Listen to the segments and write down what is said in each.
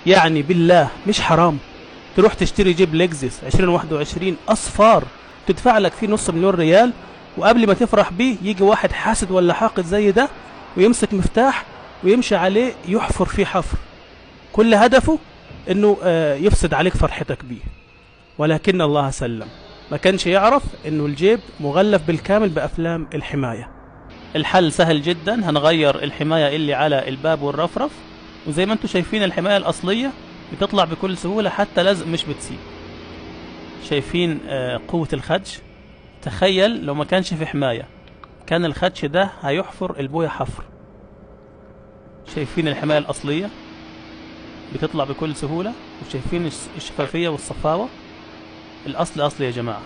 يعني بالله مش حرام تروح تشتري جيب لكزس 2021 اصفار تدفع لك فيه نص مليون ريال، وقبل ما تفرح بيه يجي واحد حاسد ولا حاقد زي ده ويمسك مفتاح ويمشي عليه يحفر فيه حفر، كل هدفه انه يفسد عليك فرحتك بيه. ولكن الله سلم، ما كانش يعرف انه الجيب مغلف بالكامل بافلام الحماية. الحل سهل جدا، هنغير الحماية اللي على الباب والرفرف، وزي ما انتم شايفين الحماية الاصلية بتطلع بكل سهولة، حتى لزق مش بتسيب. شايفين قوة الخدش؟ تخيل لو ما كانش في حماية كان الخدش ده هيحفر البوية حفر. شايفين الحماية الأصلية بتطلع بكل سهولة، وشايفين الشفافية والصفاوة. الأصل أصلي يا جماعة.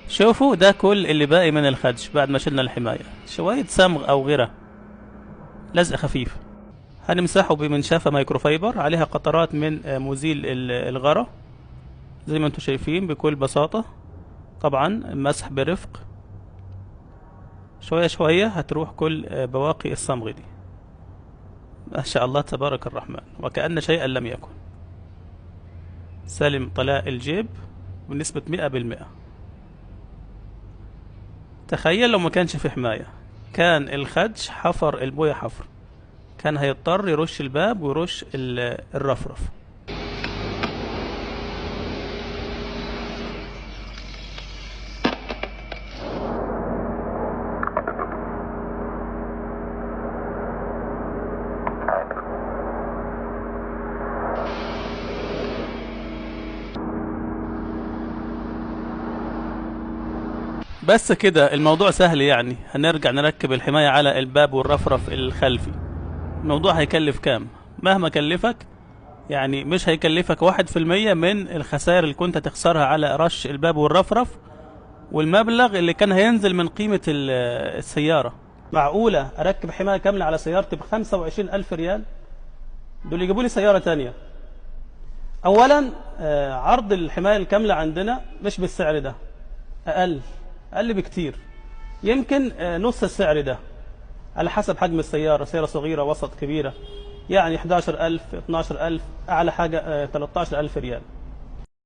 شوفوا ده كل اللي باقي من الخدش بعد ما شلنا الحماية، شوية صمغ أو غيره، لزق خفيف. هنمسحه بمنشافة مايكروفايبر عليها قطرات من مزيل الغرة زي ما انتم شايفين بكل بساطة. طبعا مسح برفق، شوية شوية هتروح كل بواقي الصمغ دي. ما شاء الله تبارك الرحمن، وكأن شيئا لم يكن. سلم طلاء الجيب بنسبة 100%. تخيل لو ما كانش في حماية كان الخدش حفر البوية حفر، كان هيضطر يرش الباب ويرش الرفرف. بس كده الموضوع سهل يعني. هنرجع نركب الحماية على الباب والرفرف الخلفي. الموضوع هيكلف كام؟ مهما كلفك يعني مش هيكلفك 1% من الخسائر اللي كنت تخسرها على رش الباب والرفرف، والمبلغ اللي كان هينزل من قيمة السيارة. معقولة أركب حماية كاملة على سيارتي ب25,000 ريال؟ دول يجيبوا لي سيارة تانية. أولا عرض الحماية الكاملة عندنا مش بالسعر ده، أقل بكتير، يمكن نص السعر ده على حسب حجم السيارة. سيارة صغيرة، وسط، كبيرة، يعني 11,000 12,000، أعلى حاجة 13,000 ريال.